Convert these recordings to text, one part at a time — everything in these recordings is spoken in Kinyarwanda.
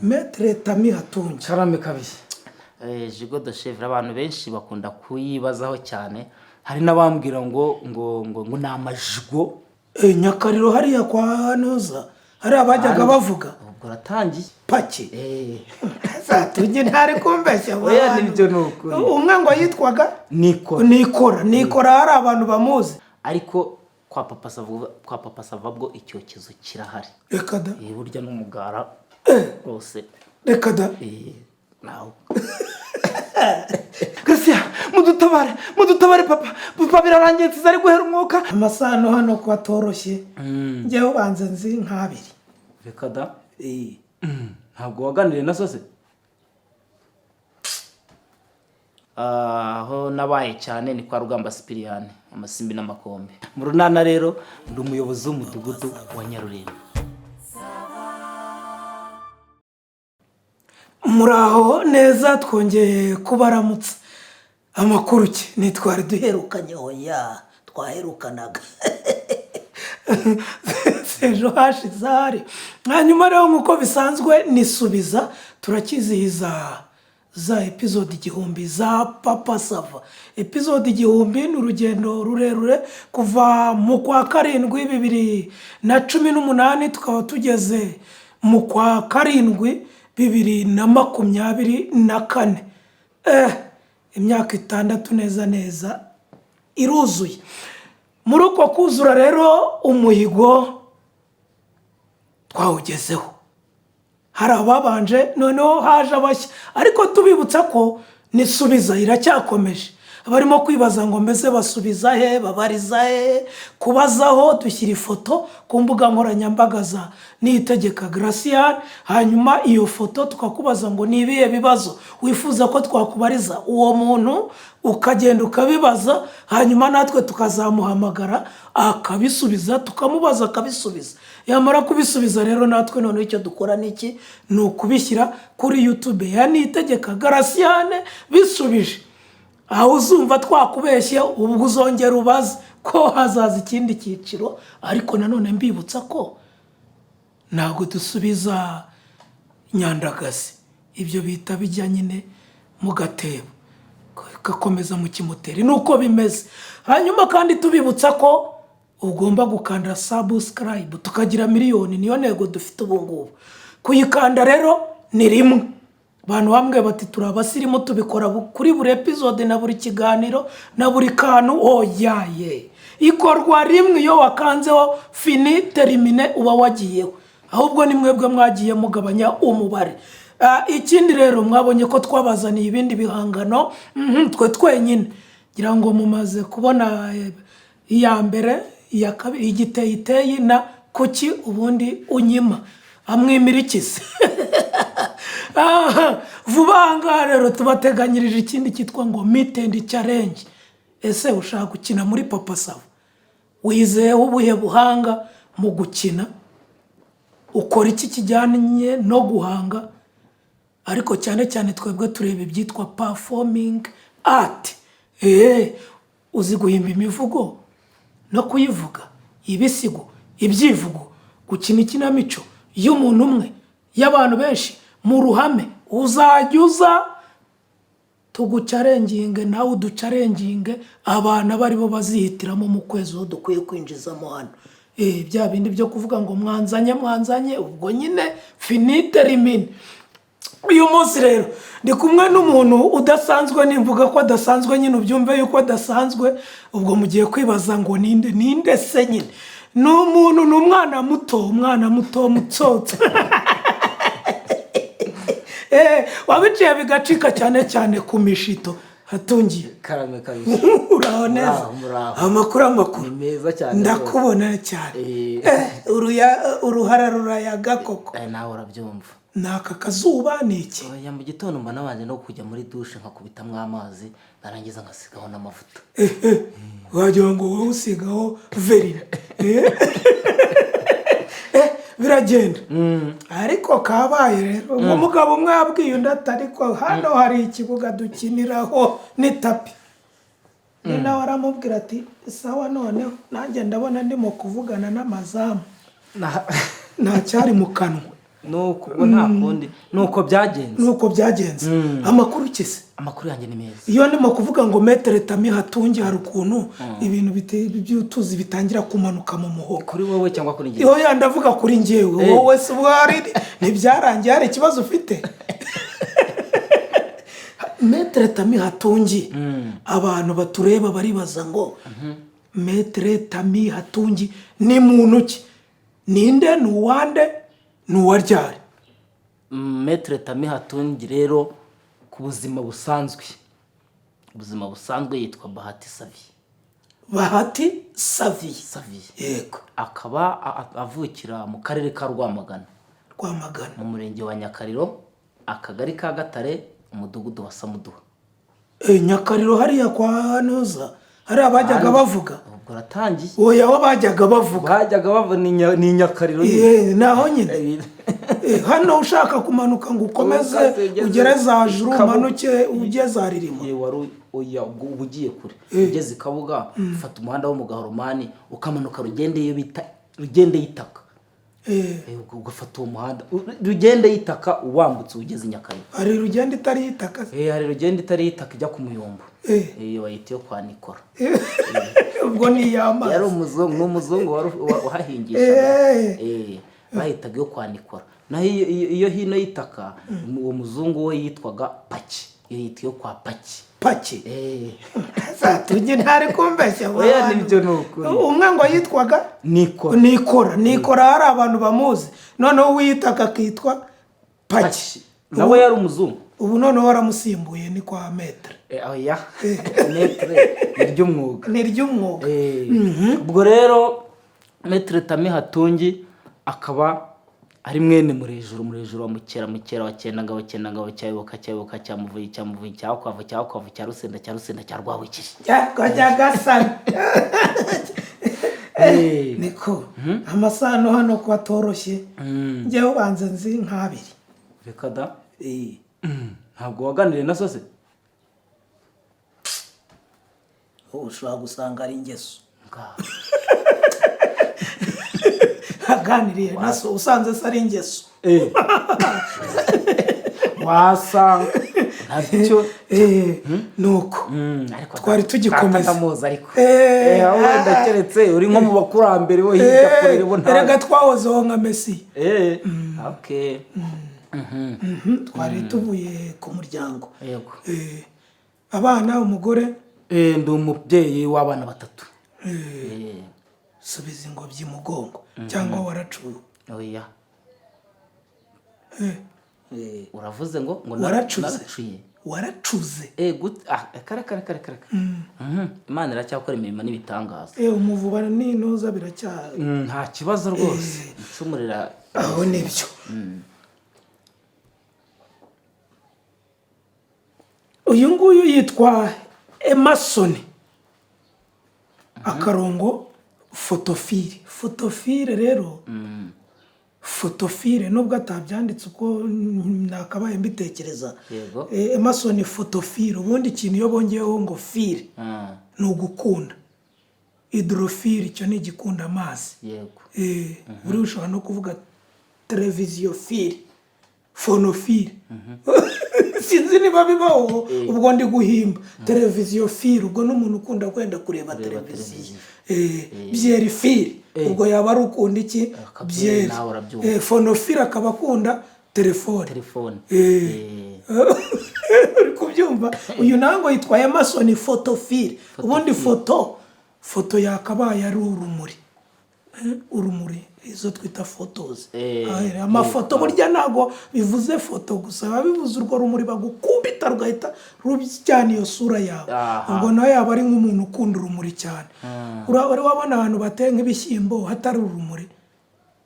Maître Tami Hatungi. Karame kabisa. Jigo de chevre abantu benshi bakunda kuyibazaho cyane. Hari nabambwira ngo namajigo. Nyakariro hariya kwa Noza. Hari abajyaga bavuga. Ubwo ratangiye. Paki. Hatungi ntari kumbeshya. Oya nibyo nukuri. Umwe ngo yitwaga Nikora hari abantu bamuzi. Ariko kwa papa sava bwo icyokezo kirahari. Reka da. Burya n'umugara rwose. Reka da. Naho. Gracia, mudutabare papa birarangiye nzari guhera umwuka. Amasano hano kwa toroshye. Ngiye ubanze nzi nk'abiri. Reka da. Ntabwo waganiriye na sose. Aho nabaye cyane ni kwa Rugamba Sipiriyane amasimbi n'amakombe. Mu runana rero ndi umuyobozi w'umudugudu wa Nyarurembo. Muraho neza twongeye kubaramutsa. Amakuru ki nitwari duherukanye oya twaherukanaga. Sejo hashizari. Hanyuma rero nkuko bisanzwe nisubiza turakizihiza za episode 1000 za Papa Sava. Episode 1000 n'urugendo rurerure kuva mu kwa 7 2018 tukaba tugeze mu kwa 7 2024. Imyaka 6 neza iruzuye. Muri uko kuzura rero umuhigo twawugezeho. Hari ababanje noneho haje abashya ariko tubibutsa ko nisubiza iracyakomeje. Abarimo kwibaza ngo mbese basubiza he babariza he kubazaho dushyira ifoto ku mbuga nkoranyambaga za Niyitegeka Gracian. Hanyuma iyo foto tukakubaza ngo nibiye bibazo wifuza ko twakubariza uwo muntu ukagenda ukabibaza hanyuma natwe tukazamuhamagara akabisubiza tukamubaza akabisubiza. Yamara kubisubiza rero natwe none icyo dukora niki ni ukubishyira kuri YouTube ya Niyitegeka Gracian bisubije. Aho uzumva twakubeshye ubwo uzongera ubaza ko hazaza ikindi cyiciro ariko nanone mbibutsa ko ntago dusubiza nyandagazi. Ibyo bita bijya nyine mu gatebo gakomeza mu kimoteri nuko bimeze. Hanyuma kandi tubibutsa ko ugomba gukanda subscribe tukagira miliyoni niyo ntego dufite ubu ngubu. Kuyikanda rero ni rimwe. Abantu bamwe bati turabasirimu tubikora kuri buri episode na buri kiganiro na buri kantu oyaye. Ikorwa rimwe iyo wakanzeho fini termine uba wagiyeho. Ahubwo ni mwebwe mwagiye mugabanya umubare. Ikindi rero mwabonye ko twabazaniye ibindi bihangano twe twenyine. Gira ngo mumaze kubona iya mbere iya kabiri igiteyiteye na kuki ubundi unyima amwimirikize. Vuba ngaha rero tubateganyirije ikindi cyitwa ngo meet and challenge. Ese ushaka gukina muri Papa Sava? Wizeye ubuhe buhanga mu gukina? Ukora iki kijyanye no guhanga? Ariko cyane cyane twebwe tureba ibyitwa performing art. Uzi guhimba imivugo no kuyivuga, ibisigo, ibyivugo, gukina ikinamico y'umuntu umwe, y'abantu benshi mu ruhame. Uzajya tugucarenginge nawe uducarenginge abana bari bo bazihitiramo mu kwezi ho dukwiye kwinjizamo hano. Bya bindi byo kuvuga ngo mwanzanye ubwo nyine finite rimine. Uyu munsi rero ndi kumwe n'umuntu udasanzwe. Nimvuga ko adasanzwe nyine ubyumve yuko adasanzwe. Ubwo mugiye kwibaza ngo ninde se nyine. N'umuntu n'umwana muto mutsotse. Wabiciye bigacika cyane ku mishito Hatungiye. Karame kabisa. Uraho neza. Amakuru ni meza cyane. Ndakubona cyane. Uruhara rurayaga koko. Nawe urabyumva. Naka kazuba ni iki? Oya mu gitondo mba nabanje no kujya muri douche nkakubitamwe amazi narangiza ngasigaho n'amavuta. Wagira ngo wowe usigaho verine. Biragenda. Ariko kabaye rero umugabo umwe yabwiye undi atariko hano hari ikibuga dukiniraho n'itapi. Nina waramubwira ati sawa noneho nanjye ndabona ndimo kuvugana n'amazamu. Nta cyari mu kanwa. nuko ubwo nta kundi nuko byagenze. nuko byagenze. Amakuru ukize? Amakuru yanjye ni meza. Iyo ndimo kuvuga ngo Maître Tami Hatungi hari ukuntu ibintu by'utuzi bitangira kumanuka mu muhogo. Kuri wowe cyangwa kuri njye? Iyo ndavuga kuri njyewe, wowe se ubwari ntibyarangiye hari ikibazo ufite. Maître Tami Hatungi, abantu batureba baribaza ngo Maître Tami Hatungi ni muntu ki? Ninde, ni uwande, ni uwaryari? Maître Tami Hatungi rero ku buzima busanzwe yitwa Bahati Savi. Bahati Savi. Yego. Akaba avukira mu karere ka Rwamagana mu murenge wa Nyakariro, akagari ka Gatare, umudugudu wa Samuduha. Nyakariro hariya kwa Noza hari abajyaga bavuga. Ubwo ratangiye. Oya bajyaga bavuga ni Nyakariro. Naho nyine. Hano ushaka kumanuka ngo ukomeze ugere za juru umanuke ugeze Haririma. Wari ugiye kure ugeze Kabuga, ufata umuhanda wo mu Gahoromani ukamanuka rugende yitaka. Ugafata uwo muhanda rugende yitaka uwambutse ugeze Nyakariro. Hari rugende itari yitaka? Hari rugende itari yitaka ijya ku Muyombo. Bayita yo kwa Nikora. Ubwo ni yamazi. Yari umuzungu wahahingishaga. Bahitaga yo kwa Nikora. Naho iyo hino yitaka uwo muzungu we yitwaga Paki. Iyo yita yo kwa Paki. Tujye ntari kumbeshya. Oya nibyo nuko. Umwe ngo yitwaga Nikora hari abantu bamuzi. Noneho wiyitaka akitwa Paki. Nawe yari umuzungu. Ubu noneho waramusimbuye ni kwa Maître. Oya. Maître ni ry'umwuga. Ubwo rero Maître Tami Hatungi akaba ari mwene murejuru wa mukera wa Cyendangabo cyayoboka cyamuvuye cyakwavu cya Rusenda cya Rwabukiri. Kajya gasana. Niko amasano hano kwa toroshye. Njyewe ubanze nzi nk'abiri. Reka da. Ntabwo waganiriye na sose? Ushobora gusanga ari ingeso. Aganiriye naso usanze se ari ingeso. Wasanga ntabyo. Nuko twari tugikomeza. Ndamuzi ariko. Wenda keretse uri nko mu bakurambere wo hirya kure bo nta. Erega twahozeho nka Messi. Okay. Twari tuvuye ku muryango. Yego. Abana, umugore. Ndi umubyeyi w'abana 3. Subiza ingobyi mugongo cyangwa waracuye? Oya. Uravuze ngo naracuye. Waracuze? Kare. Imana iracyakora imirimo n'ibitangaza. Umuvuba n'intuza biracya. Nta kibazo rwose. Ncumurira aho nibyo. Uyu nguyu yitwa Emerson akarongo Photofile rero. Photofile nubwo atabyanditse uko nakabaye mbitekereza. Emerson Photofile ubundi ikintu iyo bongeyeho ngo file ni ugukunda. Hydrophile icyo ni igikunda amazi. Uri ushobora no kuvuga televiziyo file, phonofile. Sinzi niba bibaho ubwo ndi guhimba. Televiziyo file ubwo n'umuntu ukunda kwenda kureba televiziyo. Byeri file ubwo yaba ari ukunda iki? Byeri. Phonofile akaba akunda telefone. Uri kubyumva? Uyu nango yitwa Emerson Photofile. Ubundi foto yakabaye ari urumuri izo twita photos. Amafoto burya ntago bivuze foto gusa, bivuze urwo rumuri bagukubita rugahita rubijyana iyo sura yawe. Ubwo nawe yaba ari nk'umuntu ukunda urumuri cyane. Uri wabona abantu bateye nk'ibishyimbo hatari urumuri?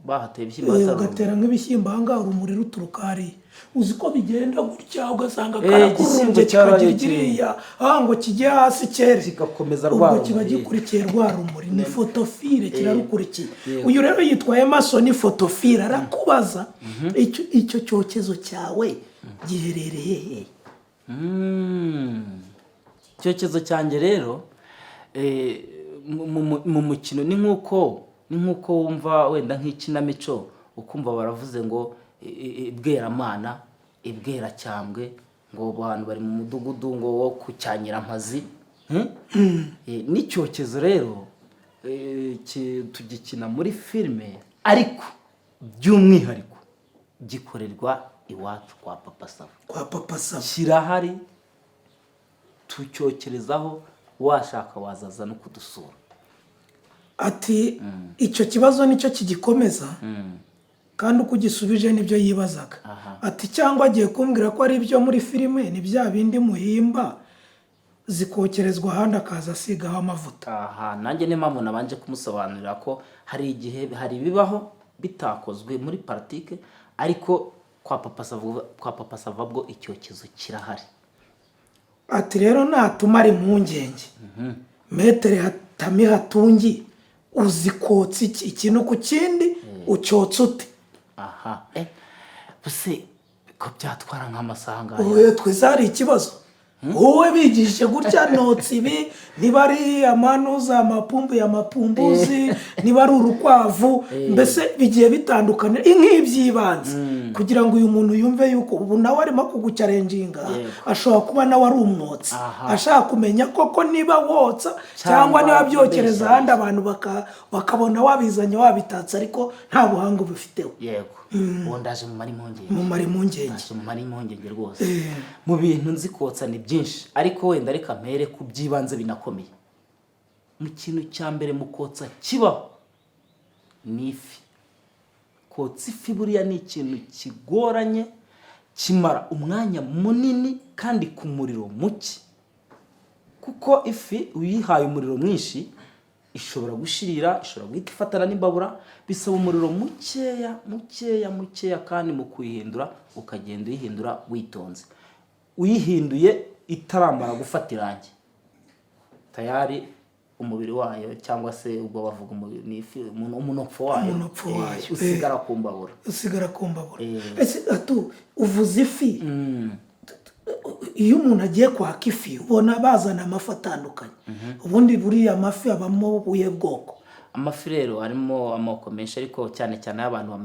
Bahateye ibishyimbo hatari urumuri. Ugatera nk'ibishyimbo ahangaha urumuri ruturuka hariya. Uzi ko bigenda gutya ugasanga karakurumbye kikagiriya ngo kijye hasi cyere kigakomeza rwa rumuri. Ubwo kiba gikurikiye rwa rumuri. Ni Photofile kirarukurikiye. Uyu rero yitwa Emerson Photofile arakubaza icyo cyokezo cyawe giherereye he? Icyokezo cyanjye rero mu mukino ni nkuko wumva wenda nk'ikinamico ukumva baravuze ngo ibweramana ibweracyambwe ngo abantu bari mu mudugudu ngo wo ku Cyanyiramazi. N'icyokezo rero tugikina muri filime ariko by'umwihariko gikorerwa iwacu kwa Papa Sava. Kirahari tucyokerezaho, washaka wazaza no kudusura. Ati icyo kibazo nicyo kigikomeza kandi uko ugisubije nibyo yibazaga. Ati cyangwa agiye kumbwira ko ari ibyo muri filime ni bya bindi muhimba zikokerezwa ahandi akaza asigaho amavuta. Nanjye niyo mpamvu nabanje kumusobanurira ko hari igihe hari bibaho bitakozwe muri politike ariko kwa Papa Sava bwo icyokezo kirahari. Ati rero natumara impungenge Metere Tami Hatungi uzikotsa ikintu ku kindi ucyotsa ute? Buse ko byatwara nk'amasaha ngaho. Oye twese hari ikibazo. Wowe bigishije gutya notsi ibi niba ari amanuza amapumbu ya mapumbuzi niba ari urukwavu mbese bigiye bitandukana nk'ibyibanze kugira ngo uyu muntu yumve yuko ubu nawe arimo kugucarenjinga ashobora kuba nawe ari umwotsi ashaka kumenya koko niba wotsa cyangwa niba byokereza ahandi abantu bakabona wabizanye wabitatse ariko nta buhanga ubifiteho. Yego uwo ndaje mu mari impungenge rwose. Mu bintu nzi kotsa ni byinshi ariko wenda reka mpere ku byibanze binakomeye. Mu kintu cya mbere mu kotsa kibaho ni ifi. Kotsa ifi buriya ni ikintu kigoranye, kimara umwanya munini kandi ku muriro muke, kuko ifi uyihaye umuriro mwinshi ishobora gushirira, ishobora guhita ifatana n'imbabura. Bisaba umuriro mukeya kandi mu kuyihindura ukagenda uyihindura witonze. Uyihinduye itaramara gufata irangi tayari umubiri wayo cyangwa se ubwo bavuga umubiri ni ifi umunopfo wayo usigara ku mbabura. Ese uvuze ifi iyo umuntu agiye kwaka ifi ubona bazana amafi atandukanye. Ubundi buriya amafi abamo ubuye bwoko? Amafi rero harimo amoko menshi ariko cyane y'abantu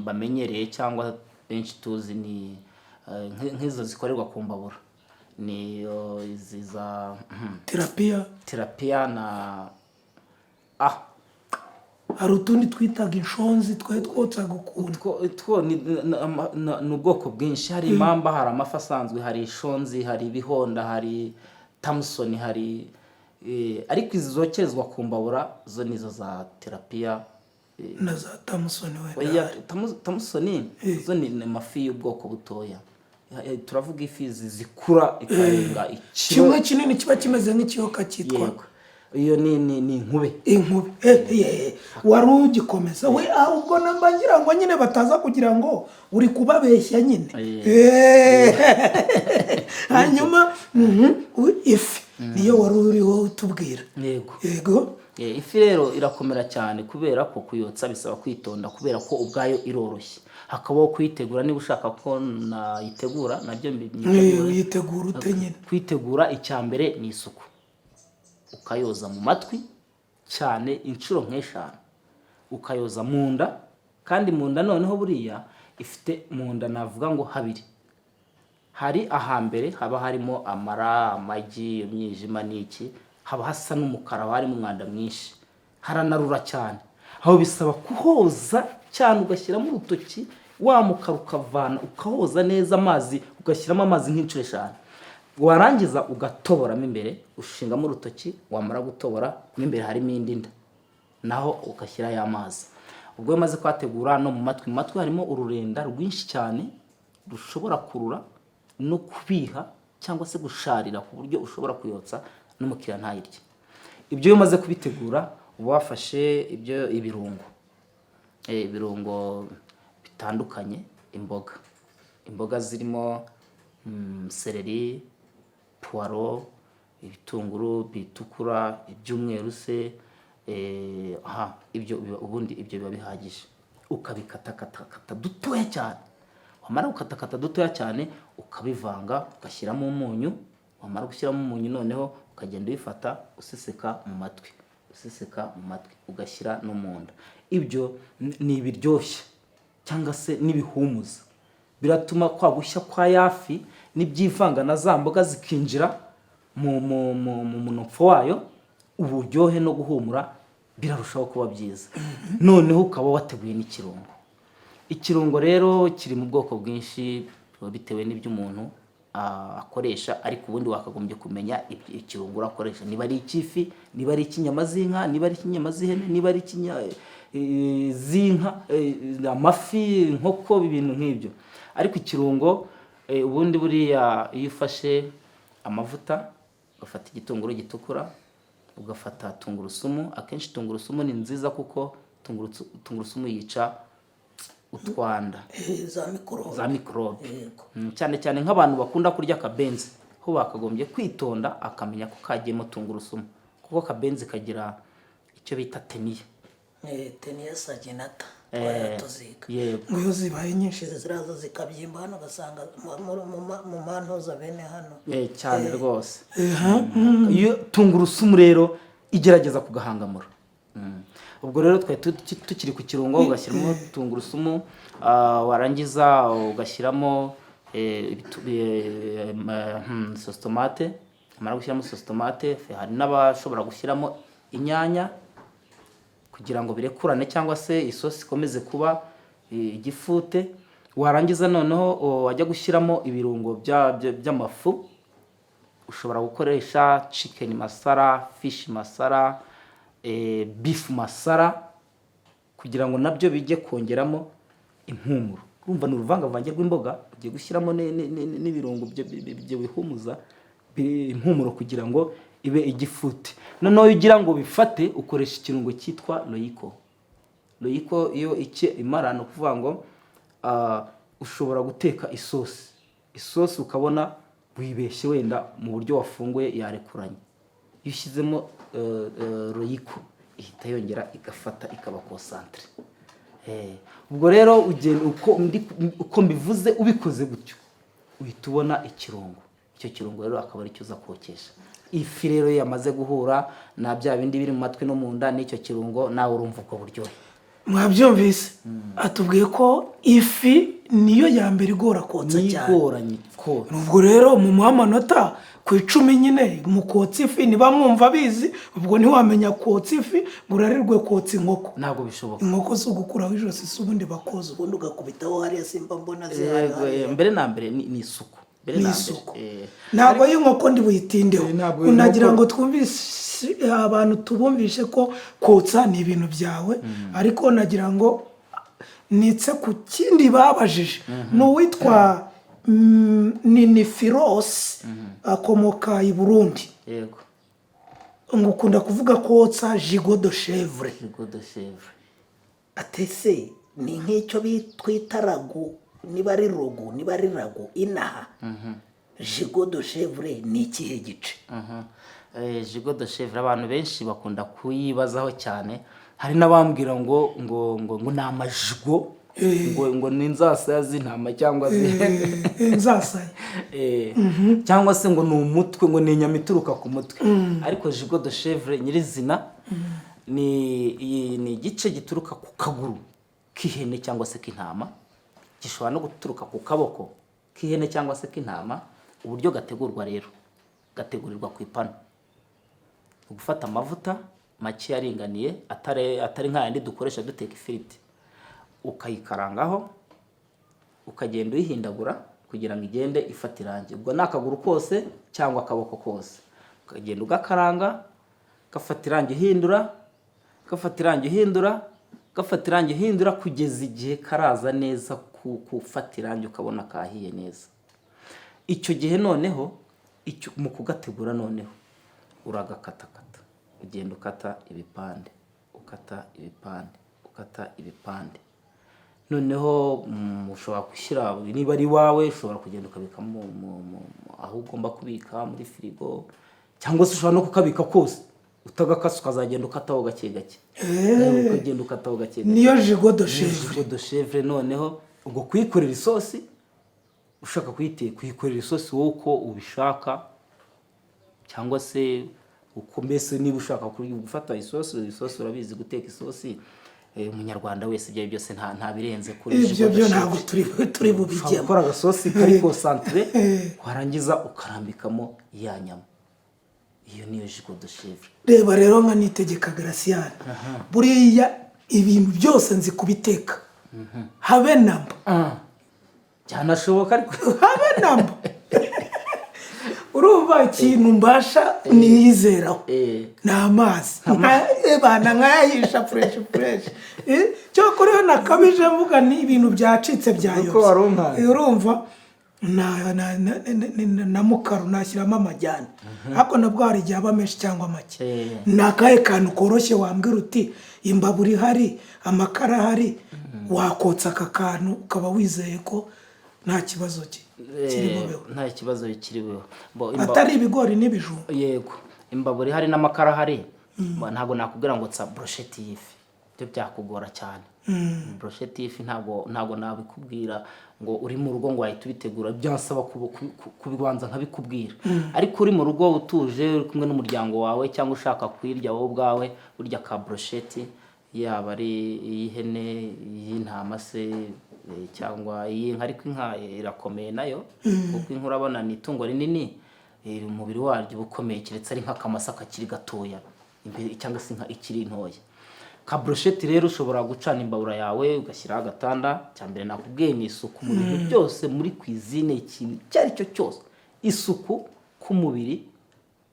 bamenyereye cyangwa benshi tuzi ni nk'izo zikorerwa ku mbabura ni izi za tilapia na hari utundi twitaga inshonzi twotsaga ukuntu. Ni ubwoko bwinshi. Hari impamba, hari amafi asanzwe, hari inshonzi, hari ibihonda, hari tamusoni, hari ariko izi zokerezwa ku mbabura zo nizo za tilapia na za tamusoni. Tamusoni zo ni amafi y'ubwoko butoya. Turavuga ifi zikura ikarenga kimwe kinini kiba kimeze nk'ikiyoka cyitwa iyo ni inkube. Wari ugikomeza we ahubwo nambagira ngo nyine bataza kugira ngo uri kubabeshya nyine. Hanyuma ifi niyo wari uriho utubwira. Yego. Ifi rero irakomera cyane kubera ko kuyotsa bisaba kwitonda kubera ko ubwayo iroroshye. Hakabaho kuyitegura niba ushaka ko nayitegura nabyo yitegura ute nyine. Kwitegura icyambere ni isuku. Ukayoza mu matwi cyane inshuro nk'eshanu. Ukayoza mu nda kandi mu nda noneho buriya ifite mu nda navuga ngo habiri. Hari ahambere haba harimo amara, amagi, imyijima n'iki, haba hasa n'umukara, harimo umwanda mwinshi, haranarura cyane. Aho bisaba kuhoza cyane ugashyiramo urutoki wa mukara ukavana ukahoza neza amazi ugashyiramo amazi nk'inshuro eshanu. Warangiza ugatoboramo imbere ushingamo urutoki, wamara gutobora mo imbere harimo indi nda naho ugashyira ya mazi. Ubwo umaze kwategura no mu matwi harimo ururenda rwinshi cyane rushobora kurura no kubiha cyangwa se gusharira ku buryo ushobora kuyotsa n'umukiriya ntayirye. Ibyo iyo umaze kubitegura uba wafashe ibirungo bitandukanye, imboga zirimo seleri, puwaro, ibitunguru bitukura, ibyumweru se ubundi ibyo biba bihagije. Ukabikatakata dutoya cyane. Wamara gukatakata dutoya cyane ukabivanga ugashyiramo umunyu. Wamara gushyiramo umunyu noneho ukagenda uyifata useseka mu matwi ugashyira no mu nda. Ibyo ni ibiryoshye cyangwa se n'ibihumuza. Biratuma kwa gushya kwa yafi n'ibyivanga na za mboga zikinjira mu munopfo wayo, uburyohe no guhumura birarushaho kuba byiza. Noneho ukaba wateguye n'ikirungo. Ikirungo rero kiri mu bwoko bwinshi bitewe n'ibyo umuntu akoresha, ariko ubundi wakagombye kumenya ikirungo urakoresha, niba ari ikifi, niba ari ikinyama z'inka, niba ari ikinyama z'ihene, niba ari z'inka, amafi, inkoko, ibintu nk'ibyo. Ariko ikirungo ubundi buriya iyo ufashe amavuta, ugafata igitunguru gitukura, ugafata tungurusumu. Akenshi tungurusumu ni nziza kuko tungurusumu yica utwanda za mikorobe. Cyane cyane nk'abantu bakunda kurya akabenzi, ho bakagombye kwitonda akamenya ko kagiyemo tungurusumu, kuko akabenzi kagira icyo bita teniya saginata tuziga. Iyo zibaye nyinshi ziraza zikabyimba hano, ugasanga mu mantoza bene hano cyane rwose. Iyo tungurusumu rero igerageza kugahangamura. Ubwo rero twari tukiri ku kirungo, ugashyiramo tungurusumu, warangiza ugashyiramo sositomate. Amara gushyiramo sositomate, hari n'abashobora gushyiramo inyanya kugira ngo birekurane cyangwa se isosi ikomeze kuba igifute. Warangiza noneho wajya gushyiramo ibirungo by'amafu. Ushobora gukoresha chicken masala, fish masala, beef masala, kugira ngo nabyo bijye kongeramo impumuro. Urumva ni uruvangavange rw'imboga, ugiye gushyiramo n'ibirungo byo bihumuza impumuro kugira ngo ibe igifute. Noneho ugira ngo bifate, ukoresha ikirungo cyitwa royiko. Royiko iyo imara, no kuvuga ngo ushobora guteka isosi ukabona wibeshye wenda mu buryo wafunguye yarekuranye. Iyo ushyizemo royiko ihita yongera igafata ikaba concentre. Ubwo rero ugenda uko mbivuze, ubikoze gutyo uhita ubona ikirungo. Icyo kirungo rero akaba ari cyo uza kokesha. Ifi rero yamaze guhura na bya bindi biri mu matwi no mu nda n'icyo kirungo, nawe urumva uko buryohe. Mwabyumvise? Atubwiye ko ifi niyo ya mbere igora kotsa cyane. Igoranye ko. Ubwo rero mu amanota ku 10 nyine mu kotsa ifi, niba mwumva bizi, ubwo ntiwamenya kotsa ifi burarirwe kotsa inkoko. Ntabwo bishoboka. Inkoko zo gukuraho ijosi s'ubundi bakoza, ubundi ugakubitaho hariya simba mbona zihari. Mbere na mbere ni isuku. Ntabwo y'inkoko ndi buyitindeho. Unagira ngo twumvise abantu tubumvishe ko kotsa ni ibintu byawe, ariko nagira ngo nitse ku kindi babajije. N'uwitwa Ninifiros akomoka i Burundi. Yego. Ngo ukunda kuvuga kotsa gigot de chèvre. Atese ni nk'icyo bitwita ragu, niba ari rogo, niba ari ragu inaha. Gigot de chèvre ni ikihe gice? Gigot de chèvre abantu benshi bakunda kuyibazaho cyane. Hari n'abambwira ngo ni amajigo, ngo ni inzasaya z'intama cyangwa inzasaya, cyangwa se ngo ni umutwe, ngo ni inyama ituruka ku mutwe. Ariko gigot de chèvre nyirizina ni igice gituruka ku kaguru k'ihene cyangwa se k'intama. Gishobora no guturuka ku kaboko k'ihene cyangwa se k'intama. Uburyo gategurwa rero, gategurirwa ku ipanu. Ugufata amavuta make yaringaniye, atari nka yandi dukoresha duteka ifiriti, ukayikarangaho, ukagenda uyihindagura kugira ngo igende ifata irangi. Ubwo nakaguru kose cyangwa akaboko kose, ukagenda ugakaranga, gafata irangi hindura, gafata irangi hindura, gafata irangi hindura, kugeza igihe karaza neza kufata irangi ukabona kahiye neza. Icyo gihe noneho mu kugategura noneho uragakatakata, ugenda ukata ibipande, ukata ibipande, ukata ibipande. Noneho ushobora gushyira, niba ari wawe ushobora kugenda ukabika aho ugomba kubika muri firigo, cyangwa se ushobora no kukabika kose utagakasa, ukazagenda ukataho gake gake. Ukagenda ukataho gake gake. Niyo gigot de chèvre. Gigot de chèvre noneho ubwo kuyikorera isosi, ushaka kuyikorera isosi wowe uko ubishaka, cyangwa se uko mbese niba ushaka gufata isosi urabizi guteka isosi, umunyarwanda wese ibyo byose nta birenze kuri ibyo byo ntabwo turi bubijyemo. ukora agasosi kari concentré warangiza ukarambikamo ya nyama, iyo niyo jigo de chèvre. Reba rero nka Nitegeka Graciane, buriya ibintu byose nzi kubiteka, habe namba cyanashoboka ariko habe namba. Urumva ikintu mbasha niyizeraho ni amazi, bana nkayahisha fresh cyo kuri yo nakabije mvuga ni ibintu byacitse byayobye. Urumva na mukaru nashyiramo amajyane, ariko nabwo hari igihe aba menshi cyangwa make. Ni akahe kantu koroshye wambwira uti imbabura ihari, amakara ahari, wakotsa aka kantu ukaba wizeye ko nta kibazo kiriho? Nta kibazo kiriho, atari ibigori n'ibijumba. Yego, imbabura ihari n'amakara ahari, ntabwo nakubwira ngo tsa brochette y'ifi, byo byakugora cyane. Brochette y'ifi ntabwo nabikubwira ngo uri mu rugo ngo wahita ubitegura, byansaba kubibanza nkabikubwira. Ariko uri mu rugo utuje uri kumwe n'umuryango wawe cyangwa ushaka kwirya wowe ubwawe, urya ka brochette, yaba ari iy'ihene, iy'intama se cyangwa iy'inka. Ariko inka irakomeye nayo, kuko inka urabona ni itungo rinini, umubiri waryo ukomeye, keretse ari nk'akamasa kakiri gatoya imbere cyangwa se inka ikiri ntoya. Ka brochette rero ushobora gucana imbabura yawe ugashyiraho agatanda. Cyambere nakubwiye ni isuku mu bintu byose muri cuisine, ikintu cyari cyo cyose, isuku ku mubiri,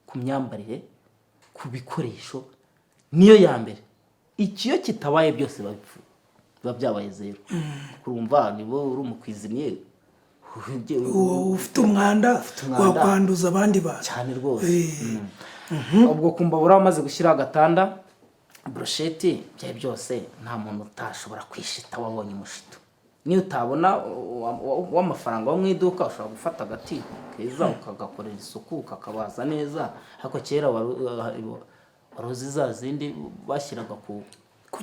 ku myambarire, ku bikoresho, niyo ya mbere. Ikiyo kitabaye byose biba byabaye zero. Kurumva nibo uri umukwiziniye ufite umwanda wakwanduza abandi bantu cyane rwose. Ubwo kumbabura amaze gushyiraho agatanda, brochette byaye byose nta muntu utashobora kwishita wabonye umushito. Niyo utabona w'amafaranga wo mu iduka, ushobora gufata agati keza ukagakorera isuku ukakabaza neza. Ariko kera waruzi za zindi bashyiraga ku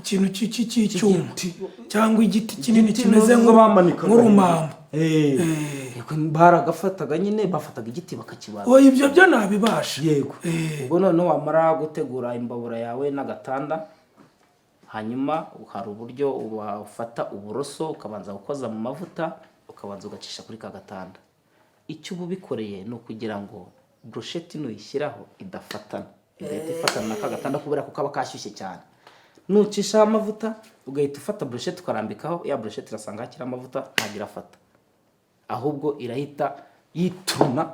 kintu cy'icyuma cyangwa igiti kinini kimeze nk'urumambo. Baragafataga nyine, bafataga igiti bakakibaza. Ibyo byo nabibasha. Yego. Ubwo noneho wamara gutegura imbabura yawe n'agatanda, hanyuma hari uburyo ufata uburoso ukabanza gukoza mu mavuta, ukabanza ugacisha kuri ka gatanda. Icyo uba ubikoreye ni ukugira ngo brochette nuyishyiraho idafatana, igahita ifatana na ka gatanda kubera ko kaba kashyushye cyane. Nucisha amavuta ugahita ufata brochette ukarambikaho, ya brochette irasanga hakiri amavuta ntagira afata, ahubwo irahita yituruna.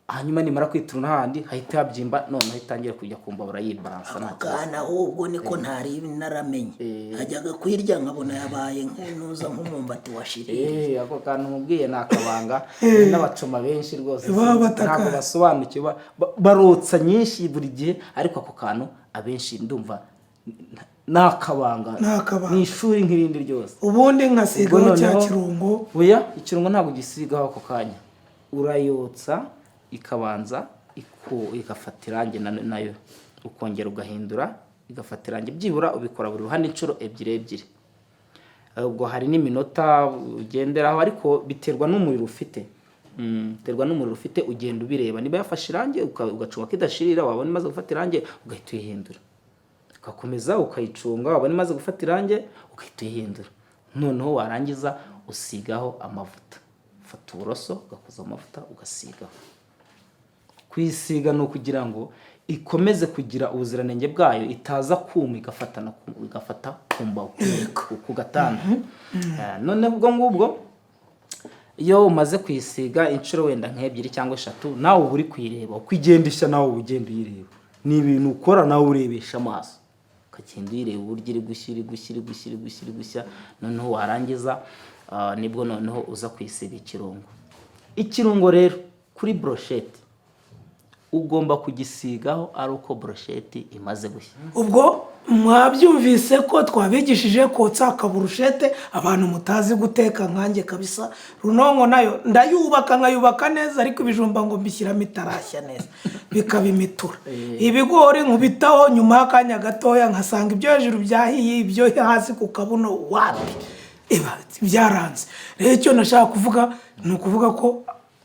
Hanyuma nimara kwituruna handi hahita yabyimba, noneho itangira kujya ku mbabura yibalansa. Akana ahubwo niko ntari naramenye, hajyaga kwirya nkabona yabaye nk'unuza nk'umumbati washiriye. Ako kantu mubwiye nakabanga, n'abacoma benshi rwose ntabwo basobanukiwe, barotsa nyinshi buri gihe, ariko ako kantu abenshi ndumva nakabanga ni ishuri nk'irindi ryose. Ubundi nkasigaho cya kirungo. Oya, ikirungo ntabwo gisigaho ako kanya, urayotsa ikabanza igafata irangi nayo, ukongera ugahindura igafata irangi. Byibura ubikora buri ruhande inshuro ebyiri. Ubwo hari n'iminota ugenderaho, ariko biterwa n'umuriro ufite. Ugenda ubireba, niba yafashe irangi ugacunga kidashirira, wabona imaze gufata irangi ugahita uyihindura, ugakomeza ukayicunga, wabona imaze gufata irangi ugahita uyihindura. Noneho warangiza usigaho amavuta, ufata uburoso ugakoza amavuta ugasigaho. Kwisiga no kugira ngo ikomeze kugira ubuziranenge bwayo, itaza kuma igafata ku gatanda. None ubwo ngubwo iyo umaze kwisiga inshuro wenda nk'ebyiri cyangwa eshatu, nawe uri kuyireba ukwigendisha, nawe ugenda uyireba. Ni ibintu ukora nawe urebesha amaso, ukagenda uyireba uburyo iri gushya. Noneho warangiza nibwo noneho uza kwisiga ikirungo rero kuri brochette ugomba kugisigaho ari uko brochette imaze gushya. Ubwo mwabyumvise ko twabigishije kotsa akaburushete, abantu mutazi guteka nkanjye kabisa. Runonko nayo ndayubaka nkayubaka neza, ariko ibijumba ngo mbishyiramo itarashya neza bikabimitura. Ibigori nkubitaho nyuma y'akanya gatoya nkasanga ibyo hejuru byahiye, ibyo hasi ku kabuno wapi byaranze. Rero icyo nashaka kuvuga ni ukuvuga ko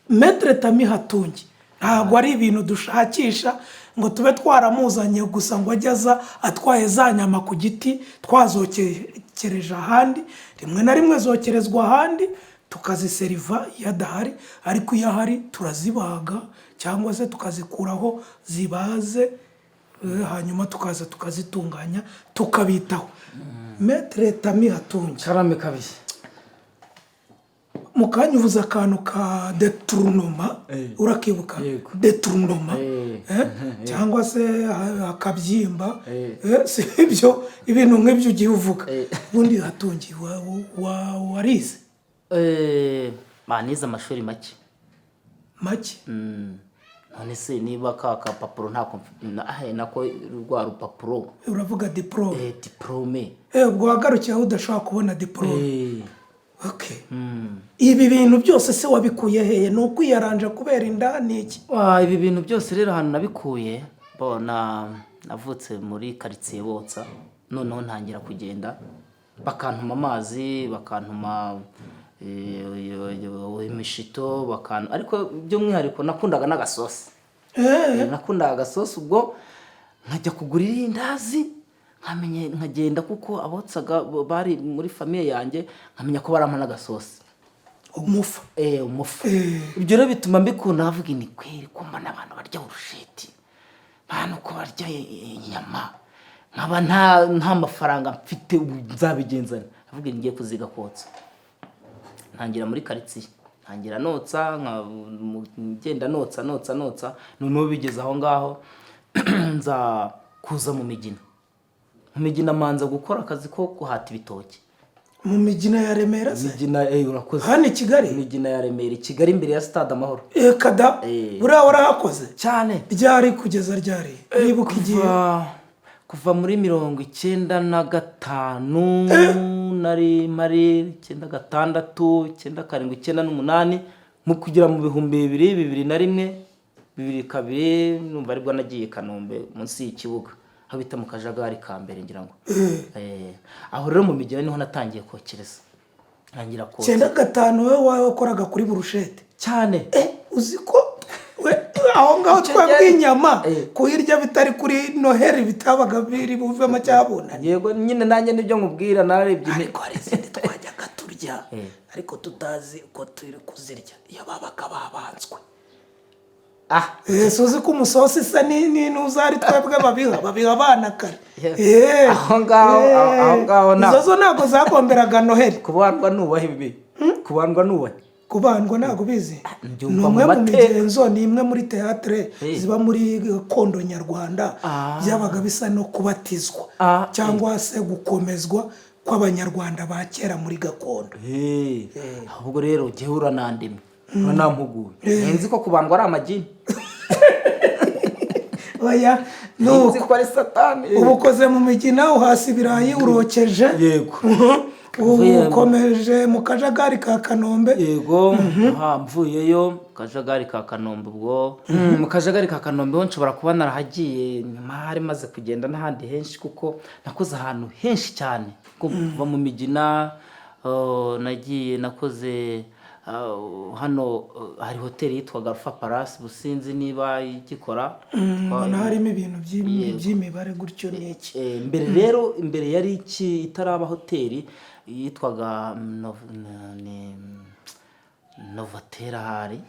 Maître Tami Hatungi ntabwo ari ibintu dushakisha ngo tube twaramuzanye gusa ngo ajye aza atwaye za nyama ku giti twazokereje ahandi, rimwe na rimwe zokerezwa ahandi tukaziseriva iyo adahari, ariko iyo ahari turazibaga cyangwa se tukazikuraho zibaze, hanyuma tukaza tukazitunganya tukabitaho. Maître Tami Hatungi, karame kabisa. mu kanya uvuze akantu ka detournement, urakibuka? Detournement cyangwa se akabyimba, si ibyo ibintu nk'ibyo ugiye uvuga. Ubundi Hatungi warize? Nize amashuri make. None se niba ka papuro ntako nako rwa rupapuro uravuga diplome? Diplome. Ubwo wagarukiye aho udashobora kubona diplome. Okay. Ibi bintu byose se wabikuye hehe? Ni ukwiyaranja kubera inda n'iki? Ibi bintu byose rero ahantu nabikuye, navutse muri quartier Botsa, noneho ntangira kugenda bakantuma amazi, bakantuma imishito, ariko by'umwihariko nakundaga n'agasosi. Nakundaga agasosi, ubwo nkajya kugurira irindazi, nkagenda kuko abotsaga bari muri famiye yanjye, nkamenya ko barampa n'agasosi. Umufa. Umufa. Ibyo rero bituma mbikunda, navuga ni kweri ko mbona abantu barya urusheti, bantu ko barya inyama, nkaba nta mafaranga mfite nzabigenzana, navuga ngiye kuziga kotsa. Ntangira muri quartier, ntangira notsa, ngenda notsa, noneho bigeze aho ngaho nza kuza mu migina. Mu migina manza gukora akazi ko guhata ibitoki. Mu migina ya Remera se? Migina urakoze. Hano i Kigali? Migina ya Remera, Kigali imbere ya Stade Amahoro. Kada, buriya warahakoze cyane. Ryari kugeza ryari? Nibuka igihe kuva muri 95 nari mari 96 97 98 mu kugira mu 2001 2002 numva aribwo nagiye Kanombe munsi y'ikibuga aho bita mu Kajagari ka mbere ngira ngo. Aho rero mu migina niho natangiye kokereza. Ntangira ko 95 wewe wakoraga kuri burushete cyane. Uzi ko aho ngaho twabwiye inyama kuhirya bitari kuri Noheli bitabaga biri buvemo cyabona. Yego nyine nanjye nibyo nkubwira, narebye ariko hari izindi twajyaga turya ariko tutazi uko turi kuzirya iyo babaga babanzwe. Suzi ko umusosi isa n'uzari twebwe babiha abana kare. Aho ngaho izo zo ntabwo zagomberaga Noheli. Kubandwa nubahe bibi? Kubandwa nubahe? Kubandwa ntabwo bizi. Ni umwe mu migenzo, ni imwe muri teatre ziba muri gakondo nyarwanda, byabaga bisa no kubatizwa cyangwa se gukomezwa kw'abanyarwanda ba kera muri gakondo. Ahubwo rero gihe uranandimwe uranampuguye, nzi ko kubandwa ari amagini. Oya, nzi ko ari satani. Ubukoze mu migina, uhasi ibirayi urokeje. Yego. Ukomeje mu Kajagari ka Kanombe. Yego. Mvuyeyo Kajagari ka Kanombe, ubwo mu Kajagari ka Kanombe nshobora kuba narahagiye nyuma hari maze kugenda n'ahandi henshi, kuko nakoze ahantu henshi cyane. Kuva mu migina nagiye nakoze hano hari hoteli yitwaga Alpha Palace, businzi niba igikora. Harimo ibintu by'imibare gutyo n'iki. Mbere rero imbere yari iki itaraba hoteli yitwaga Novatera hari.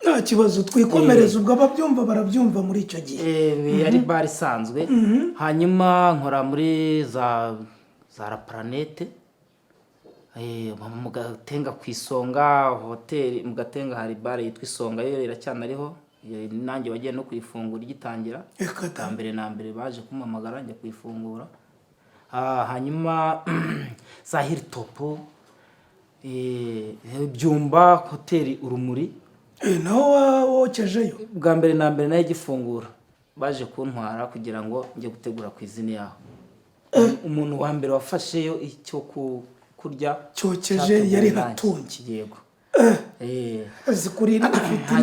Nta kibazo twikomereza, ubwo ababyumva barabyumva muri icyo gihe. Yari bar isanzwe. Hanyuma nkora muri za La Planète. Mu Gatenga ku Isonga hoteli, mu Gatenga hari bar yitwa Isonga, yo iracyanariho. Nanjye wagiye no kuyifungura igitangira. Mbere na mbere baje kumamagara njya kuyifungura. Hanyuma za Hilltop, Byumba hoteli Urumuri. Naho wokejeyo? Bwa mbere na mbere nayo gifungura baje kuntwara kugira ngo njye gutegura ku izina yaho. Umuntu wa mbere wafasheyo icyo kurya cyokeje yari Hatungi. Yego. Zikurira ifite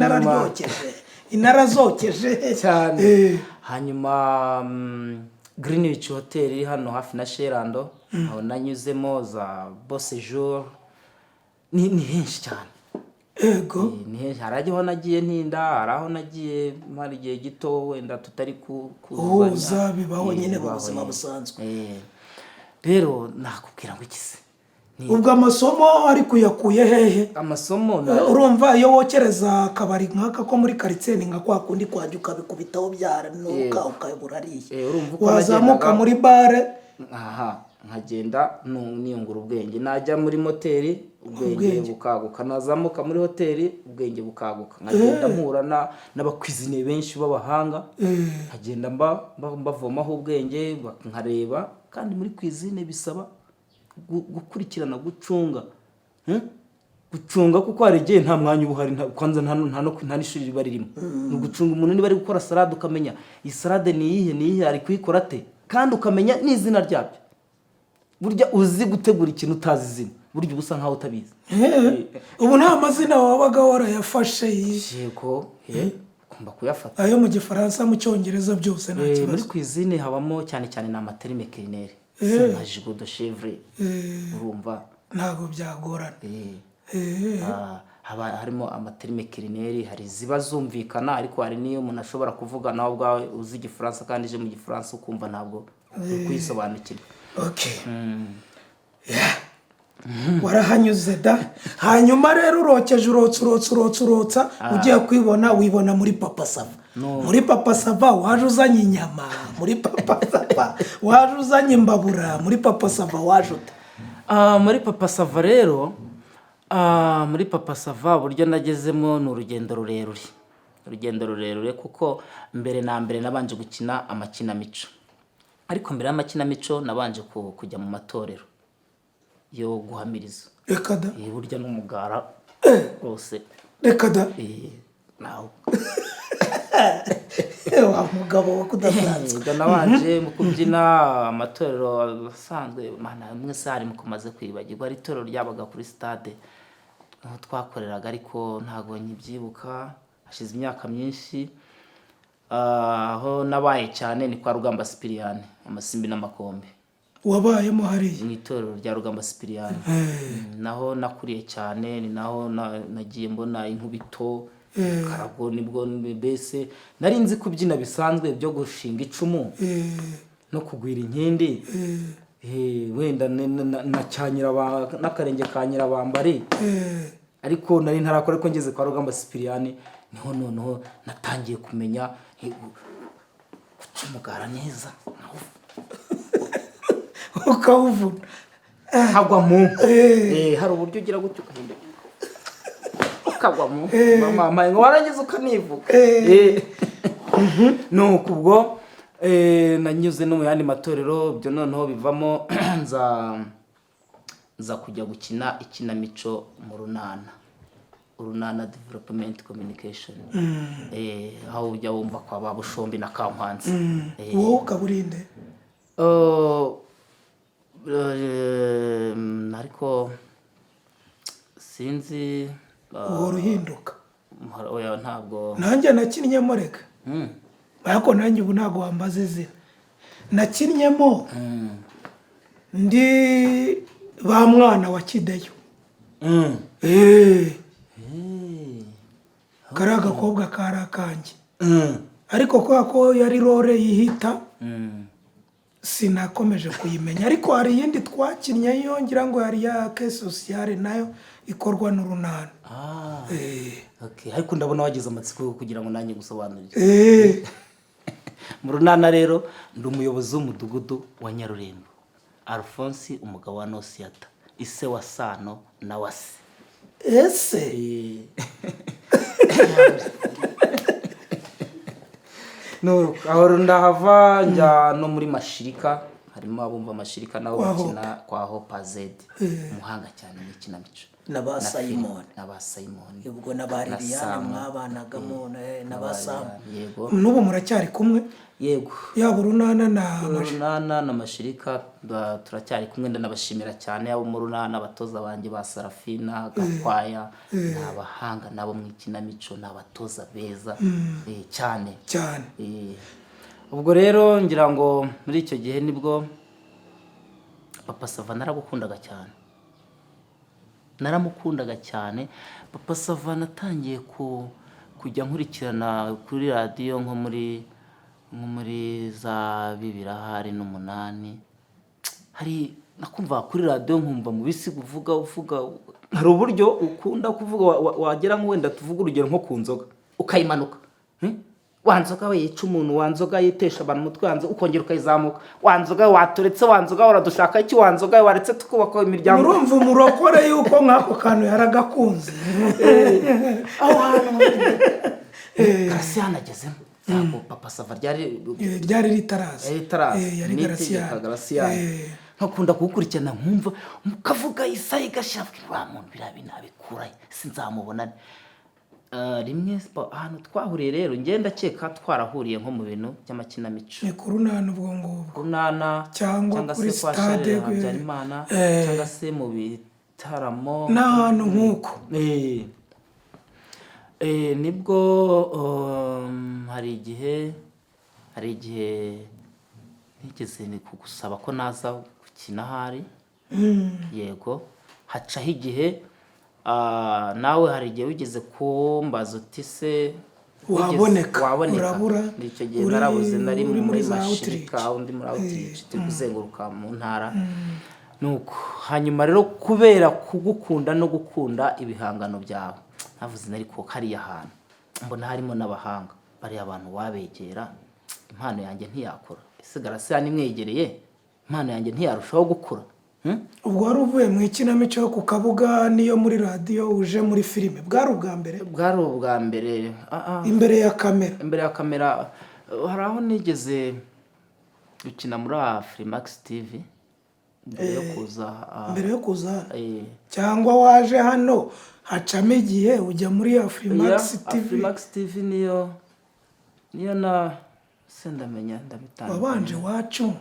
inarazokeje cyane. Hanyuma Greenwich Hotel iri hano hafi na Sherando, aho nanyuzemo za Beau Séjour, ni henshi cyane. ego hari aho nagiye ntinda, hari aho nagiye mara igihe gito wenda tutari uhuza bibaho nyine mu buzima busanzwe. Rero nakubwira ngo iki se ubwo amasomo ari kuyakuye hehe? amasomo urumva iyo wokereza akabari nk'aka ko muri karitsiye ni nka kwa kundi kwajya ukabikubitaho byaranuka ukayobora ariye, wazamuka muri bare nkagenda niyungura ubwenge, najya muri moteri ubwenge bukaguka, nazamuka muri hoteli ubwenge bukaguka, nkagenda mpura n'abakwizine benshi b'abahanga, nkagenda mbavomaho ubwenge nkareba. Kandi muri kwizine bisaba gukurikirana, gucunga kuko hari igihe nta mwanya uba uhari, kwanza nta n'ishuri riba ririmo. Ni ugucunga umuntu niba ari gukora salade ukamenya iyi salade ni iyihe ari kuyikora ate, kandi ukamenya n'izina ryabyo. Burya uzi gutegura ikintu utazi izina, burya uba usa nkaho utabizi. ubu nta mazina wabaga warayafashe? yego ugomba kuyafata, ayo mu gifaransa, mu cyongereza, byose nta kibazo. muri cuisine habamo cyane cyane ni amaterime culinaire, nka gigot de chèvre, urumva ntabwo byagorana. harimo amaterime culinaire, hari ziba zumvikana, ariko hari n'iyo umuntu ashobora kuvuga nawe ubwawe uzi igifaransa kandi ije mu gifaransa ukumva ntabwo uri kuyisobanukirwa. warahanyuze da. hanyuma rero urokeje urotsa ugiye kwibona, wibona muri Papa Sava. muri Papa Sava waje uzanye inyama, muri Papa Sava waje uzanye imbabura, muri Papa Sava waje ute? muri Papa Sava rero, muri Papa Sava uburyo nagezemo ni urugendo rurerure, kuko mbere na mbere nabanje gukina amakinamico, ariko mbere y'amakinamico nabanje kujya mu matorero yo guhamiriza. Reka da. burya n'umugara rwose. Reka da. nawe wa mugabo wo kudasanzwe. nabanje mu kubyina amatorero asanzwe, mana mwese hari mukomaze kwibagirwa, ari itorero ryabaga kuri stade aho twakoreraga, ariko ntago nyibyibuka, hashize imyaka myinshi. aho nabaye cyane ni kwa Rugamba Sipiriyani, amasimbi n'amakombe. wabayemo hariya mu itorero rya Rugamba Sipiriyani. naho nakuriye cyane, ni naho nagiye mbona inkubito, karago, nibwo mbese nari nzi kubyina bisanzwe byo gushinga icumu no kugwira inkindi, wenda nacyanyira n'akarenge ka Nyirabambari, ariko nari ntarakora. Ariko ngeze kwa Rugamba Sipiriyani niho noneho natangiye kumenya guca umugara neza, ukawuvuna hagwa mu hari uburyo ugira gutyo ukahinda ukagwa mu mama ngo warangiza ukanivuga. nuko ubwo nanyuze no mu yandi matorero, byo noneho bivamo nza kujya gukina ikinamico mu Urunana Development Communication. aho ujya wumva kwa Babushombi na Kankwanzi. wowe ukaburinde? ariko sinzi uruhinduka. oya ntabwo nanjye nakinnyemo reka, ariko nanjye ubu ntabwo wambaza izina. nakinnyemo ndi ba mwana wa Kideyo. kari agakobwa kari akanjye, ariko kubera ko yari role yihita sinakomeje kuyimenya. ariko hari iyindi twakinnye yongera ngo yari ya ke sociale, nayo ikorwa n'Urunana. ariko ndabona wagize amatsiko kugira ngo nanjye gusobanurire. mu Runana rero ndi umuyobozi w'umudugudu wa Nyarurembo, Alphonse umugabo wa Nosiata, ise wa Sano na Wase. ese aho ndahava njya no muri Mashirika, harimo abumva Mashirika nabo bakina kwa Hopa Zed, umuhanga cyane mu kinamico, n'aba Simon, ubwo n'abari Liliane mwabanagamo n'aba Sam. yego n'ubu muracyari kumwe? yego, yaba Urunana na Mashirika turacyari kumwe. ndanabashimira cyane abo mu Runana, abatoza banjye ba Sarafina Gakwaya, n'abahanga nabo mu kinamico, n'abatoza beza cyane. ubwo rero ngira ngo muri icyo gihe nibwo Papa Sava naragukundaga cyane. naramukundaga cyane. Papa Sava natangiye kujya nkurikirana kuri radiyo nko muri za 2008 hari nakumva kuri radiyo nkumva mu bisigo uvuga hari uburyo ukunda kuvuga wagera ngo wenda tuvuga urugero nko ku nzoga ukayimanuka, wanzoga we yica umuntu, wanzoga yitesha abantu mutwe, wanzoga ukongera ukayizamuka, wanzoga waturetse, wanzoga uradushaka iki, wanzoga waretse tukubaka imiryango. Urumva umurokore yuko nk'ako kantu yaragakunze aho hantu Garasiyana agezemo ntabwo Papa Sava ryari ritaraza yari Garasiyana. Nkakunda kugukurikirana nkumva mukavuga Isayi gashabwe wa muntu birabikuraye sinzamubona rimwe ahantu twahuriye. Rero ngenda cyeka twarahuriye nko mu bintu by'amakinamico ni kurunana ubwo ngubwo kunana cyangwa kuri stade Habyarimana cyangwa se mu bitaramo n'ahantu nk'uko nibwo hari igihe nigeze kugusaba ko naza gukina hari yego hacaho igihe nawe hari igihe wigeze kumbaza uti se waboneka urabura icyo gihe narabuze nari muri mashirika undi muri outreach tuzenguruka mu ntara nuko hanyuma rero kubera kugukunda no gukunda ibihangano byawe navuze nari ko hariya hantu mbona harimo n'abahanga bari abantu wabegera impano yanjye ntiyakora ese Garasiyana imwegereye impano yanjye ntiyarushaho gukura. Ubwo wari uvuye mu ikinamico yo ku Kabuga niyo muri radiyo uje muri filime bwari ubwa mbere imbere ya kamera hari aho nigeze gukina muri Afrimax TV mbere yo kuza cyangwa waje hano hacamo igihe ujya muri Afrimax TV niyo na sendamenya ndabitanga wabanje wacu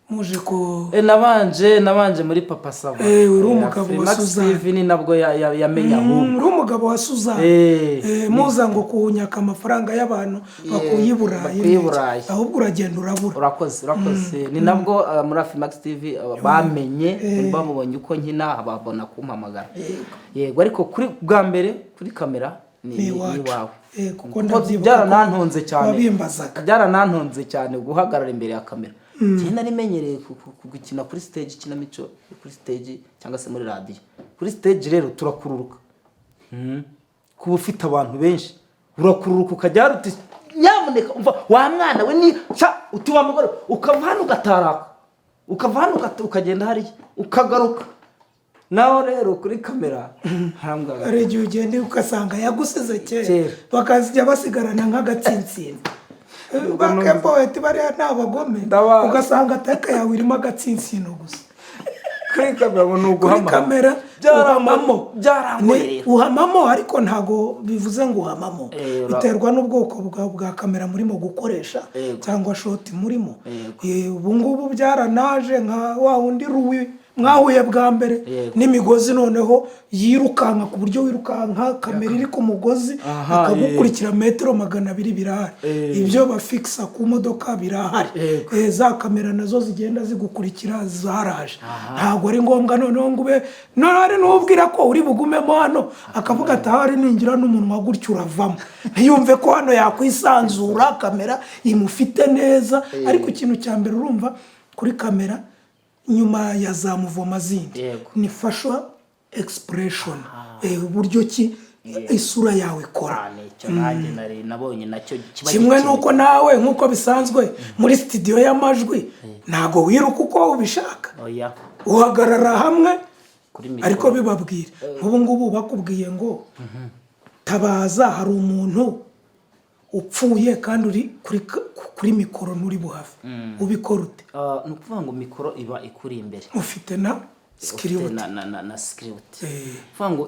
muje ko nabanje muri Papa Sava uri umugabo wa Suzanne TV ni nabwo yamenya ahubwo uri umugabo wa Suzanne muza ngo kunyaka amafaranga y'abantu bakuyiburaye ahubwo uragenda urabura. urakoze ni nabwo muri Afrimax TV bamenye bamubonye uko nkina babona kumpamagara yego ariko kuri bwa mbere kuri kamera ni wawe kuko byaranantonze cyane guhagarara imbere ya kamera. Nari menyereye gukina kuri stage ikinamico kuri stage cyangwa se muri radio. Kuri stage rero turakururuka kuba ufite abantu benshi urakururuka ukajya ruti nyamuneka umva wa mwana we ni utuba mugore ukava hano ugataraka ukava hano ukagenda hari ukagaruka naho rero kuri kamera harambwa ari igihe ugende ukasanga yagusize kera bakazijya basigarana nk'agatsintsini bakemboheti bariya n'abagome ugasanga ataka yawe irimo agatsinsino gusa kuri kamera ngo nuguhama kamera uhamamo ariko ntago bivuze ngo uhamamo biterwa n'ubwoko bwa kamera murimo gukoresha cyangwa shoti murimo. Ubu ngubu byaranaje nka wa wundi ruwi mwahuye bwa mbere n'imigozi noneho yirukanka ku buryo wirukanka kamera iri ku mugozi akagukurikira metero 200 birahari ibyo bafixa ku modoka birahari za kamera nazo zigenda zigukurikira zaraje ntago ari ngombwa noneho ngube none n'ubwira ko uri bugumemo hano akavuga ati hari ningira n'umunwa gutyo uravamo ntiyumve ko hano yakwisanzura kamera imufite neza ariko ikintu cya mbere urumva kuri kamera nyuma ya za muvoma zindi ni facial expression uburyo ki isura yawe ikora nabonye nacyo kimwe nuko nawe nkuko bisanzwe muri studio y'amajwi ntago wiruka uko ubishaka uhagarara hamwe ariko bibabwira nk'ubu ngubu bakubwiye ngo tabaza hari umuntu upfuye kandi uri kuri mikoro nturi buhafi ubikora ute? Ni ukuvuga ngo mikoro iba ikuri imbere ufite na script na script uvuga ngo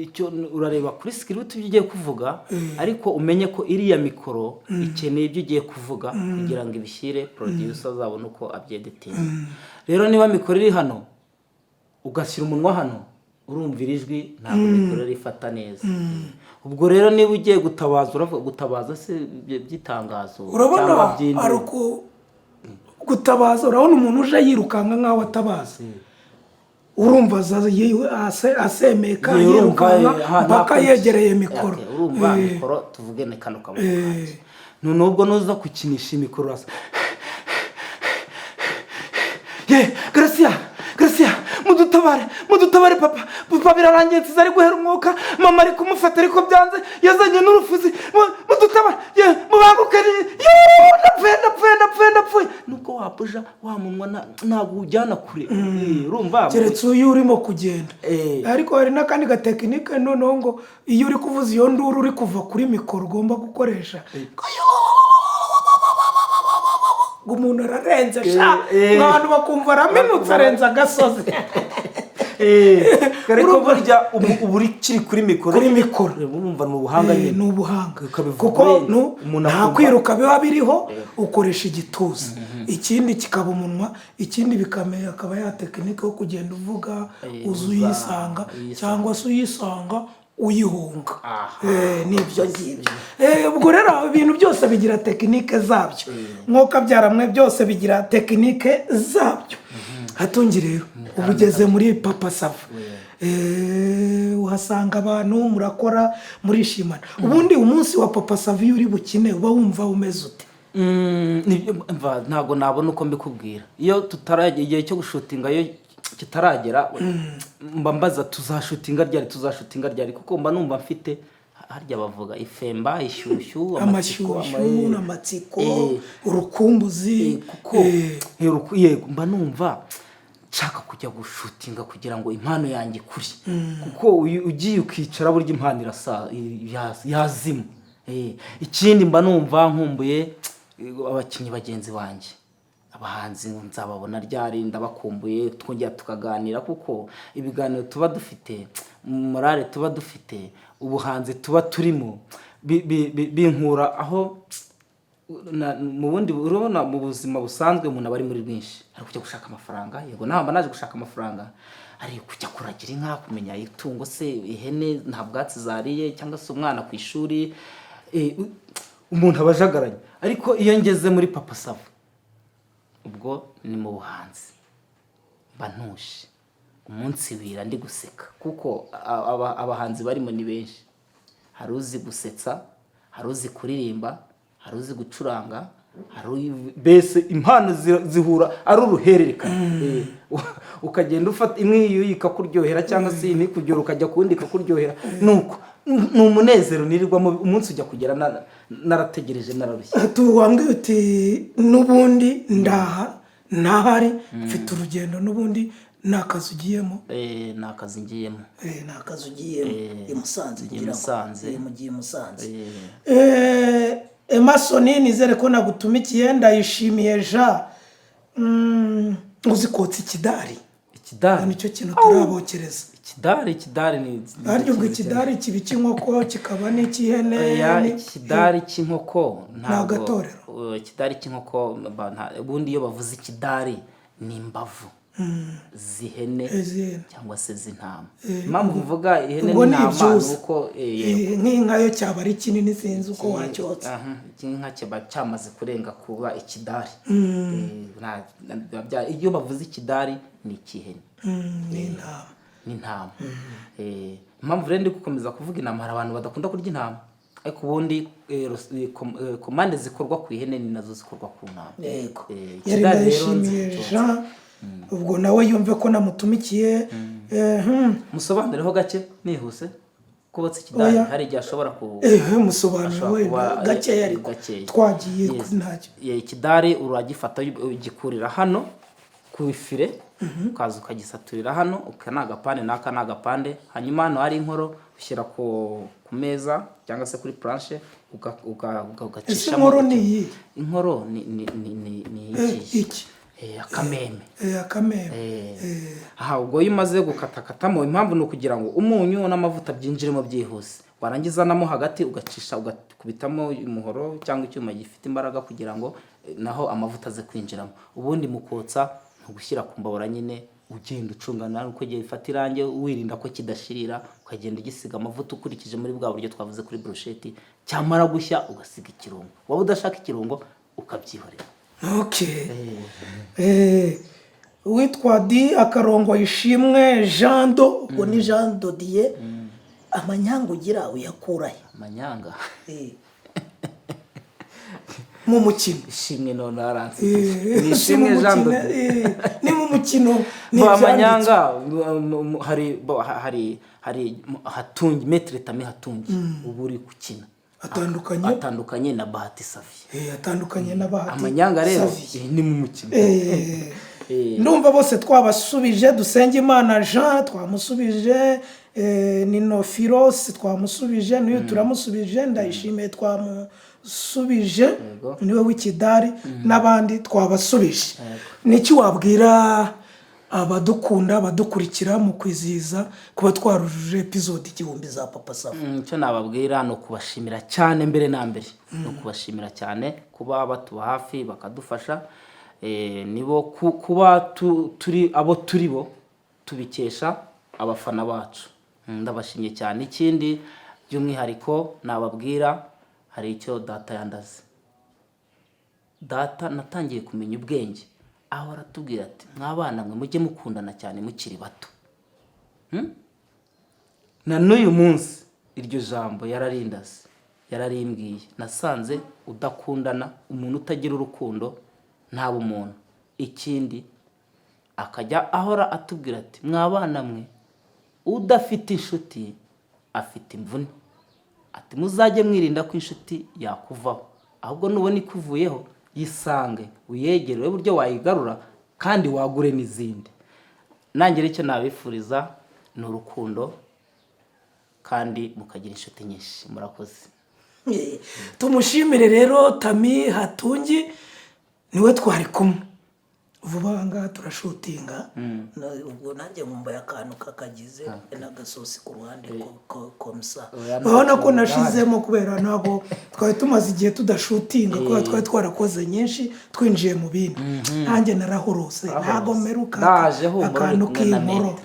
icyo urareba kuri script ibyo ugiye kuvuga ariko umenye ko iriya mikoro ikeneye ibyo ugiye kuvuga kugira ngo ibishyire producer azabone uko abyeditinga. Rero niba mikoro iri hano ugashyira umunwa hano urumvira ijwi ntabwo mikoro rifata neza. Ubwo rero niba ugiye gutabaza uravuga gutabaza se byitangazo cyangwa byindi ariko gutabaza urabona umuntu uje yirukanka nkaho atabaza urumva asemeka yirukanka mpaka yegereye mikoro. urumva mikoro tuvuge ni kano kaboko kanjye nubwo nuza kukinisha imikoro rasa Gracia mudutabare papa birarangiye tuzari guhera umwuka mama ari kumufata ariko byanze yazanye n'urufuzi mudutabare mubangukane ndapfuye nuko wapuja wa munwa ntabwo ujyana kure urumva keretse uyu urimo kugenda ariko hari n'akandi gatekinike noneho ngo iyo uri kuvuza iyo nduru uri kuva kuri mikoro ugomba gukoresha umuntu ararenze abantu bakumva araminutse arenze agasozi ariko burya ubu uri kiri kuri mikoro urumva ni ubuhanga nyine ni ubuhanga kuko nta kwiruka biba biriho ukoresha igituza ikindi kikaba umunwa ikindi bikamera akaba ya tekinike yo kugenda uvuga uzi uyisanga cyangwa se uyisanga uyihunga nibyo ngibyo ubwo rero ibintu byose bigira tekinike zabyo nk'uko byaramwe byose bigira tekinike zabyo hatungi rero ubu ugeze muri Papa Sava uhasanga abantu murakora murishimana ubundi umunsi wa Papa Sava iyo uri bukine uba wumva umeze ute? ntabwo nabona uko mbikubwira iyo tutaragera igihe cyo gushutinga iyo kitaragera mba mbaza tuzashutinga ryari kuko mba numva mfite harya bavuga ifemba ishyushyu amashyushyu n'amatsiko urukumbuzi kuko yego mba numva nshaka kujya gushutinga kugira ngo impano yanjye kuri kuko ugiye ukicara burya impano yazima ikindi mba numva nkumbuye abakinnyi bagenzi banjye abahanzi nzababona ryari ndabakumbuye twongera tukaganira kuko ibiganiro tuba dufite morale tuba dufite ubuhanzi tuba turimo binkura aho mu bundi urabona mu buzima busanzwe umuntu aba ari muri bwinshi ari kujya gushaka amafaranga yego naho naje gushaka amafaranga ari kujya kuragira inka kumenya itungo se ihene nta bwatsi zariye cyangwa se umwana ku ishuri umuntu abajagaranye ariko iyo ngeze muri Papa Sava ubwo ni mu buhanzi mba ntuje umunsi wira ndi guseka kuko abahanzi barimo ni benshi hari uzi gusetsa hari uzi kuririmba hari uzi gucuranga hari bese impano zihura ari uruhererekane ukagenda ufata imwe yika kuryohera cyangwa se imwe kuryohera ukajya kundi kakuryohera nuko ni umunezero nirirwamo umunsi ujya kugera narategereje nararushye tuwambwiye uti n'ubundi ntahari mfite urugendo n'ubundi nakazi ugiyemo nakazi ngiyemo nakazi ugiyemo i Musanze mugiye Musanze Emerson nizere ko nagutumikiye ndayishimiye uzi kotsa ikidari nicyo kintu turabokereza ikidari ni aryo ubwo ikidari kiba cy'inkoko kikaba n'ikihene ikidari cy'inkoko ntabwo gatorero ikidari cy'inkoko ubundi iyo bavuze ikidari ni imbavu zihene cyangwa se z'intama impamvu uvuga ihene n'intama nuko nk'inka yo cyaba ari kinini sinzi uko wacyotsa inka kiba cyamaze kurenga kuba ikidari iyo bavuze ikidari ni ikihene n'intama impamvu rero ndi gukomeza kuvuga intama hari abantu badakunda kurya intama ariko ubundi komande zikorwa ku ihene ni nazo zikorwa ku ntama yego yari ndayishimiye ubwo nawe yumve ko namutumikiye musobanureho gake nihuse kubatse ikidari hari igihe ashobora musobanuro gake ariko twagiye kuri ntacyo ikidari uragifata ugikurira hano ku ifire ukaza ukagisaturira hano ukana agapande n'aka n'agapande hanyuma hano hari inkoro ushyira ku meza cyangwa se kuri planche ugacisha inkoro ni inkoro ni iki akameme ubwo iyo umaze gukatakatamo impamvu ni ukugira ngo umunyu n'amavuta byinjiremo byihuse warangiza namo hagati ugacisha ugakubitamo umuhoro cyangwa icyuma gifite imbaraga kugira ngo naho amavuta aze kwinjiramo ubundi mukotsa ugushyira ku mbabura nyine ugenda ucungana uko giye ifata irange wirinda ko kidashirira ukagenda ugisiga amavuta ukurikije muri bwa buryo twavuze kuri brochette cyamara gushya ugasiga ikirungo waba udashaka ikirungo ukabyihorera witwa di akarongo ishimwe jando ubwo ni Jean Dodier. Amanyanga ugira uyakurahe? amanyanga mu mukino ishimwe none aranse ni ishimwe jambo ni mu mukino ni amanyanga hari hatungi Maître Tami hatungi ubu uri gukina atandukanye na Bahati Safi atandukanye na Bahati amanyanga rero ni mu mukino ndumva bose twabasubije. Dusenge Imana Jean twamusubije, Nino Firos twamusubije, niyo turamusubije, Ndayishimiye twamusubije niwe w'Ikidari n'abandi twabasubije. Niki wabwira abadukunda abadukurikira mu kwizihiza kuba twarujuje episode 1000 za Papa Sava? Icyo nababwira no kubashimira cyane mbere na mbere, no kubashimira cyane kuba batuba hafi bakadufasha, nibo kuba turi abo turi bo tubikesha abafana bacu. Ndabashimye cyane. Ikindi by'umwihariko nababwira, hari icyo data yandaze. Data natangiye kumenya ubwenge aho aratubwira ati mwabana mwe mujye mukundana cyane mukiri bato. Na n'uyu munsi iryo jambo yararimbwiye. Nasanze udakundana, umuntu utagira urukundo ntaba umuntu. Ikindi akajya ahora atubwira ati mwabana mwe udafite inshuti afite imvune, ati muzajye mwirinda ko inshuti yakuvaho, ahubwo nubona ikuvuyeho yisange uyegere we buryo wayigarura kandi wagure n'izindi. Nangira icyo nabifuriza ni urukundo kandi mukagira inshuti nyinshi. Murakoze. Tumushimire rero Tami Hatungi, niwe twari kumwe vuba ngaha turashutinga. Ubwo nanjye nkumbaye akantu kakagize n'agasosi ku ruhande komsa. Urabona ko nashizemo kubera ntabwo twari tumaze igihe tudashutinga kuko twari twarakoze nyinshi twinjiye mu bindi. Nanjye narahorose ntabwo meruka akantu k'inkoro.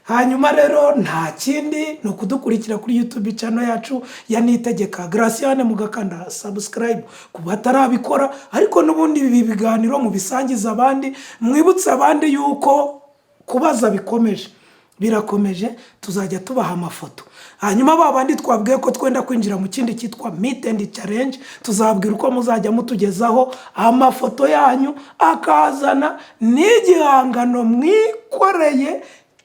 Hanyuma rero nta kindi ni ukudukurikira kuri YouTube channel yacu ya Niyitegeka Graciane, mugakanda subscribe ku batarabikora, ariko n'ubundi ibi biganiro mu bisangiza abandi, mwibutse abandi yuko kubaza birakomeje, tuzajya tubaha amafoto. Hanyuma babandi twabwiye ko twenda kwinjira mu kindi cyitwa Meet and Challenge, tuzabwira uko muzajya mutugezaho amafoto yanyu akazana n'igihangano mwikoreye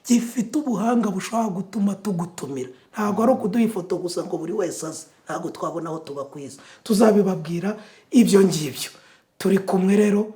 gifite ubuhanga bushobora gutuma tugutumira. Ntabwo ari ukuduha ifoto gusa ngo buri wese aze, ntabwo twabona aho tubakwiza. Tuzabibabwira ibyo ngibyo. Turi kumwe rero